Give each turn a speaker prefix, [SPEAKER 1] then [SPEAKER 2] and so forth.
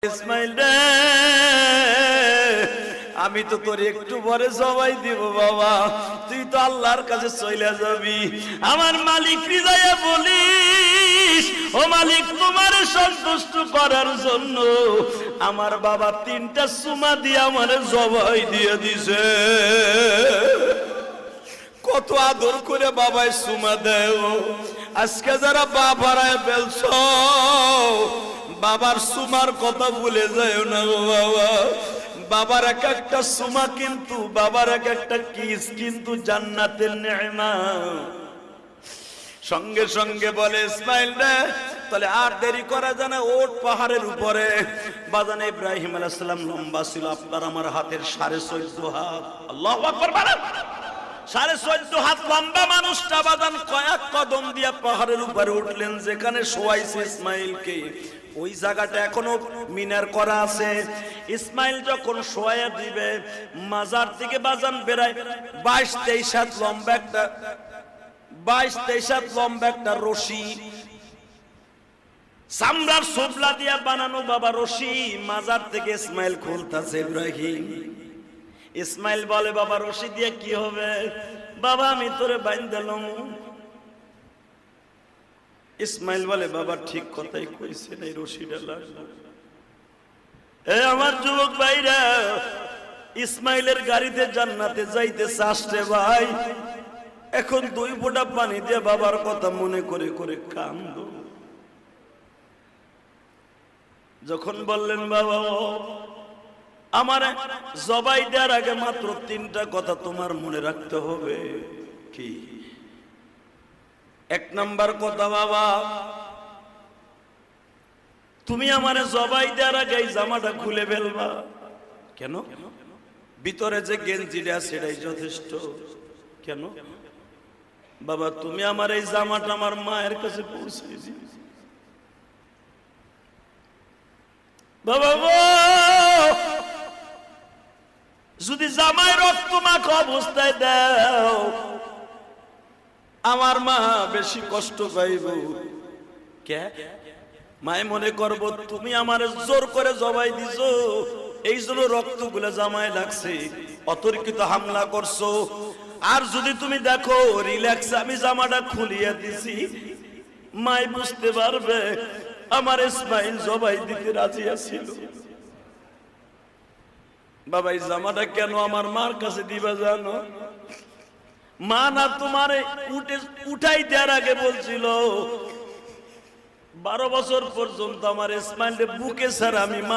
[SPEAKER 1] ইসমাইল রে, আমি তো তোর একটু পরে সবাই দিব বাবা, তুই তো আল্লাহর কাছে চলে যাবি। আমার মালিক রিজায়া বলিস, ও মালিক তোমার সন্তুষ্ট করার জন্য আমার বাবা 3টা সুমা দিয়ে আমার জবাই দিয়ে দিছে। কত আদর করে বাবাই সুমা দেয়। আজকে যারা বাবারায় ফেলছ, বাবার সুমার কথা ভুলে যায় না গো বাবা। বাবার এক একটা সুমা কিন্তু, বাবার এক একটা কিস কিন্তু জান্নাতের নেয়ামত। সঙ্গে সঙ্গে বলে ইসমাইল রে, তাহলে আর দেরি করা যায় না, ওঠ পাহাড়ের উপরে। বাজান ইব্রাহিম আলাইহিস সালাম লম্বা ছিল আপনার আমার হাতের 14.5 হাত। আল্লাহু আকবার বলেন। 14.5 হাত লম্বা মানুষটা বাজান কয়েক কদম দিয়ে পাহাড়ের উপরে উঠলেন, যেখানে শোয়াইছে ইসমাইলকে। ওই জায়গাটা এখনো মিনার করা আছে। ইসমাইল যখন শোয়া দিবে, মাজার থেকে বাজান বেরায় 22-23 হাত লম্বা একটা 22-23 হাত লম্বা একটা রশি, চামড়ার সোবলা দিয়া বানানো বাবা রশি, মাজার থেকে ইসমাইল খুলতাছে ইব্রাহিম। ইসমাইল বলে বাবা রশি দিয়ে কি হবে? বাবা আমি তোরে বাইন্দালাম। ইসমাইল বলে বাবা ঠিক কথাই কইছেন, এই রশিটা লাগবে। এ আমার যুবক ভাইরা, ইসমাইলের গাড়িতে জান্নাতে যাইতেছে আসছে ভাই। এখন 2 ফোঁটা পানি দিয়ে বাবার কথা মনে করে করে কান্দ। যখন বললেন বাবা আমার জবাই দেওয়ার আগে মাত্র 3টা কথা তোমার মনে রাখতে হবে। কি? 1 নাম্বার কথা, বাবা তুমি আমারে জবাই দেওয়ার আগে এই জামাটা খুলে ফেলবা। কেন? ভিতরে যে গেঞ্জিটা সেটাই যথেষ্ট। কেন? বাবা তুমি আমার এই জামাটা আমার মায়ের কাছে পৌঁছে দিও। বাবা গো, যদি জামাই রক্ত মাখা অবস্থায় দাও, আমার মা বেশি কষ্ট পাইব। কে? মায় মনে করব তুমি আমার জোর করে জবাই দিছো, এই জন্য রক্তগুলো জামায় লাগছে, অতর্কিত হামলা করছো। আর যদি তুমি দেখো রিল্যাক্স আমি জামাটা খুলিয়ে দিছি, মায় বুঝতে পারবে আমার ইসমাইল জবাই দিতে রাজি আছিল। বাবা এই জামাটা কেন আমার মার কাছে দিবা জানো? মা না তোমারে উঠাই দেওয়ার আগে বলছিল 12 বছর পর্যন্ত আমার ইসমাইলের বুকে ছাড়া আমি